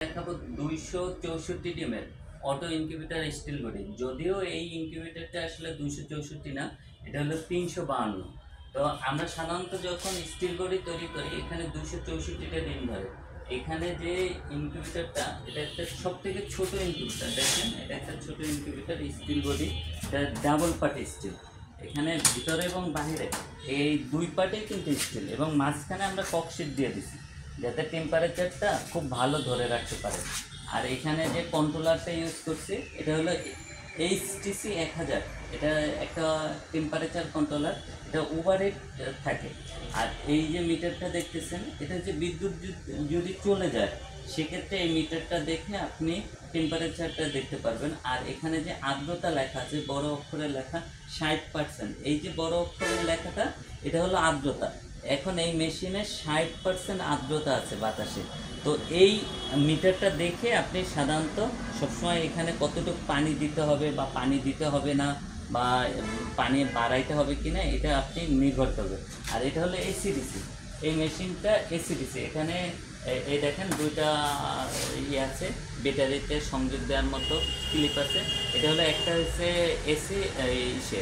দেখাবো 264 ডিমের auto incubator steel body. যদিও এই ইনকিউবেটরটা আসলে 264 না, এটা হলো 352। তো আমরা সাধারণত যখন স্টিল বডি তৈরি করি এখানে 264টা ডিম ধরে। এখানে যে ইনকিউবেটরটা, এটা একটা সব থেকে ছোট ইনকিউবেটর। দেখেন, এটা একটা ছোট ইনকিউবেটর স্টিল বডি, এটা ডাবল পার্ট স্টিল। এখানে ভিতরে এবং বাহিরে এই দুই পার্টেই কিন্তু স্টিল, এবং মাঝখানে আমরা ককশিট দিয়ে দিছি যাতে টেম্পারেচারটা খুব ভালো ধরে রাখতে পারে। আর এখানে যে কন্ট্রোলারটা ইউজ করছি এটা হলো HTC 1000। এটা একটা টেম্পারেচার কন্ট্রোলার, এটা ওভারহিট থাকে। আর এই যে মিটারটা দেখতেছেন, এটা যে বিদ্যুৎ যদি চলে যায় সেক্ষেত্রে এই মিটারটা দেখে আপনি টেম্পারেচারটা দেখতে পারবেন। আর এখানে যে আর্দ্রতা লেখা আছে বড় অক্ষরে লেখা 60%, এই যে বড় অক্ষরের লেখাটা এটা হলো আর্দ্রতা। এখন এই মেশিনে 60% আর্দ্রতা আছে বাতাসে। তো এই মিটারটা দেখে আপনি সাধারণত সবসময় এখানে কতটুকু পানি দিতে হবে বা পানি দিতে হবে না, বা পানি বাড়াইতে হবে কি না, এটা আপনি নির্ভর করবে। আর এটা হলো এসিডিসি, এই মেশিনটা এসিডিসি। এখানে এই দেখেন দুইটা ইয়ে আছে, ব্যাটারিতে সংযোগ দেওয়ার মতো ক্লিপ আছে। এটা হলো একটা হচ্ছে এসি ইসে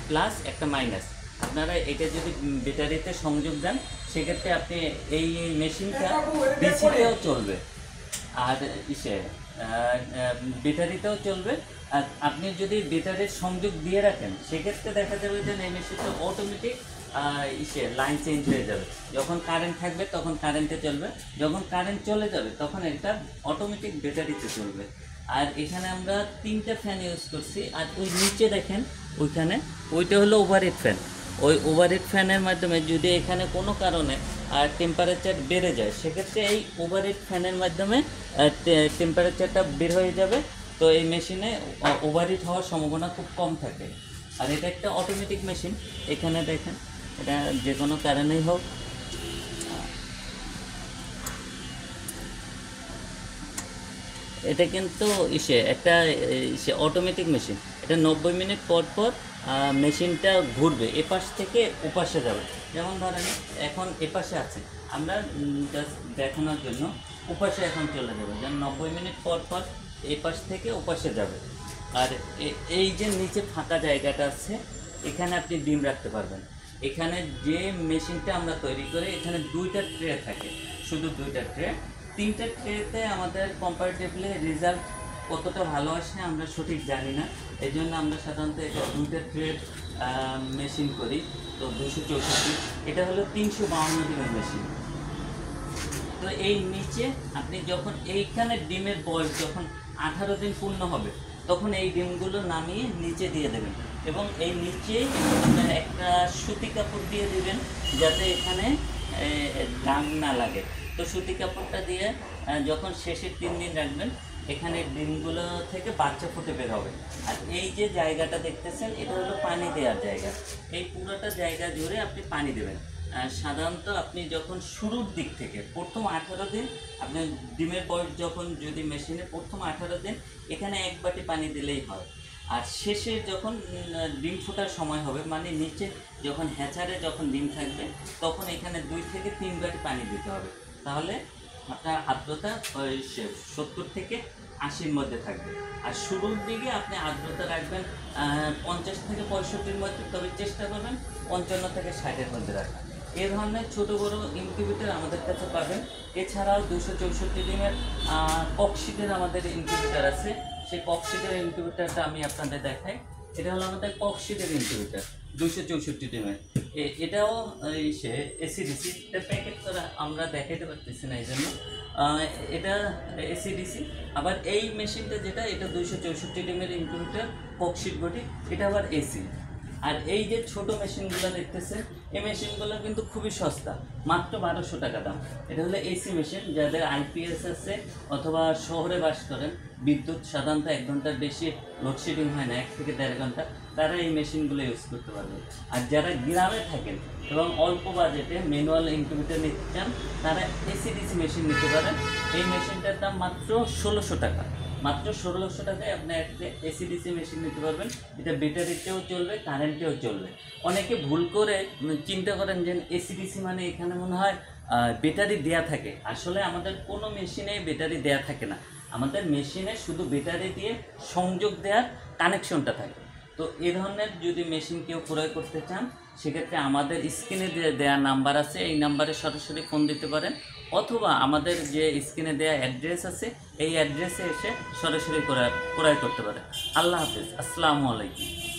প্লাস, একটা মাইনাস। আপনারা এটা যদি ব্যাটারিতে সংযোগ দেন সেক্ষেত্রে আপনি এই মেশিনটা ডিসিতেও চলবে আর ইসে ব্যাটারিতেও চলবে। আর আপনি যদি ব্যাটারির সংযোগ দিয়ে রাখেন সেক্ষেত্রে দেখা যাবে যে এই মেশিনটা অটোমেটিক লাইন চেঞ্জ হয়ে যাবে। যখন কারেন্ট থাকবে তখন কারেন্টে চলবে, যখন কারেন্ট চলে যাবে তখন এটা অটোমেটিক ব্যাটারিতে চলবে। আর এখানে আমরা 3টা ফ্যান ইউজ করছি। আর ওই নিচে দেখেন ওইখানে, ওইটা হলো ওভারহেড ফ্যান। ওই ওভারহেড ফ্যানের মাধ্যমে যদি এখানে কোনো কারণে টেম্পারেচার বেড়ে যায় সেক্ষেত্রে এই ওভারহেড ফ্যানের মাধ্যমে টেম্পারেচারটা বের হয়ে যাবে। তো এই মেশিনে ওভারহিট হওয়ার সম্ভাবনা খুব কম থাকে। আর এটা একটা অটোমেটিক মেশিন। এখানে দেখেন, এটা যে কোনো কারণেই হোক এটা কিন্তু একটা অটোমেটিক মেশিন। এটা 90 মিনিট পর পর মেশিনটা ঘুরবে, এপাশ থেকে ওপাশে যাবে। যেমন ধরেন এখন এপাশে আছে, আমরা জাস্ট দেখানোর জন্য ওপাশে এখন চলে যাবে, যেমন 90 মিনিট পর পর এপাশ থেকে ওপাশে যাবে। আর এই যে নিচে ফাঁকা জায়গাটা আছে, এখানে আপনি ডিম রাখতে পারবেন। এখানে যে মেশিনটা আমরা তৈরি করি এখানে 2টা ট্রে থাকে, শুধু 2টা ট্রে। 3টা ট্রেতে আমাদের কম্পারেটিভলি রেজাল্ট কতটা ভালো আসে আমরা সঠিক জানি না, এই জন্য আমরা সাধারণত এটা 2টা ট্রে মেশিন করি। তো 264, এটা হলো 352 ডিমের মেশিন। তো এই নিচে আপনি যখন এইখানে ডিমের বয়স যখন 18 দিন পূর্ণ হবে তখন এই ডিমগুলো নামিয়ে নিচে দিয়ে দেবেন, এবং এই নিচেই আপনার একটা সুতি কাপড় দিয়ে দেবেন যাতে এখানে দাগ না লাগে। তো সুতি কাপড়টা দিয়ে যখন শেষের 3 দিন রাখবেন এখানে ডিমগুলো থেকে বাচ্চা ফুটে বের হবে। আর এই যে জায়গাটা দেখতেছেন এটা হলো পানি দেওয়ার জায়গা। এই পুরোটা জায়গা জুড়ে আপনি পানি দেবেন। সাধারণত আপনি যখন শুরুর দিক থেকে প্রথম 18 দিন, আপনার ডিমের বয়স যখন যদি মেশিনে প্রথম 18 দিন এখানে 1 বাটি পানি দিলেই হয়। আর শেষে যখন ডিম ফোটার সময় হবে, মানে নিচে যখন হ্যাচারে যখন ডিম থাকবে তখন এখানে 2 থেকে 3 বাটি পানি দিতে হবে। তাহলে আপনার আর্দ্রতা 70 থেকে 80-র মধ্যে থাকবে। আর শুরুর দিকে আপনি আর্দ্রতা রাখবেন 50 থেকে 65-র মধ্যে, তবে চেষ্টা করবেন 55 থেকে 60-এর মধ্যে রাখা। এ ধরনের ছোটো বড়ো ইনকিউবেটর আমাদের কাছে পাবেন। এছাড়াও 264 ডিমের ককশিটের আমাদের ইনকিউবেটর আছে। সেই ককশিটের ইনকিউবেটরটা আমি আপনাদের দেখাই। এটা হলো আমাদের ককশিটের ইনকিউবেটর 264 ডিমের। এটাও এসিডিসি, এটা প্যাকেট করা আমরা দেখাইতে পারতেছি না এই জন্য। এটা এসিডিসি। আবার এই মেশিনটা যেটা, এটা 264 ডিমের ইনকিউবেটর ককশিট বডি, এটা আবার এসি। আর এই যে ছোট মেশিনগুলো দেখতেছেন এই মেশিনগুলো কিন্তু খুবই সস্তা, মাত্র 1200 টাকা দাম। এটা হলো এসি মেশিন। যাদের আইপিএস আছে অথবা শহরে বাস করেন, বিদ্যুৎ সাধারণত 1 ঘন্টার বেশি লোডশেডিং হয় না, 1 থেকে 1.5 ঘন্টা, তারা এই মেশিনগুলো ইউজ করতে পারবে। আর যারা গ্রামে থাকেন এবং অল্প বাজেটে ম্যানুয়াল ইনকিউবেটর নিতে চান তারা এসিডিসি মেশিন নিতে পারেন। এই মেশিনটার দাম মাত্র 1600 টাকা। মাত্র 1600 টাকায় আপনি একটা এসিডিসি মেশিন নিতে পারবেন। এটা ব্যাটারিতেও চলবে, কারেন্টেও চলবে। অনেকে ভুল করে চিন্তা করেন যে এসিডিসি মানে এখানে মনে হয় ব্যাটারি দেয়া থাকে। আসলে আমাদের কোনো মেশিনে ব্যাটারি দেয়া থাকে না, আমাদের মেশিনে শুধু ব্যাটারি দিয়ে সংযোগ দেওয়ার কানেকশনটা থাকে। তো এই ধরনের যদি মেশিন কেউ ক্রয় করতে চান, সেক্ষেত্রে আমাদের স্ক্রিনে দেওয়া নাম্বার আছে, এই নাম্বারে সরাসরি ফোন দিতে পারেন, অথবা আমাদের যে স্ক্রিনে দেওয়া অ্যাড্রেস আছে এই অ্যাড্রেসে এসে সরাসরি ক্রয় করতে পারেন। আল্লাহ হাফিজ, আসসালামু আলাইকুম।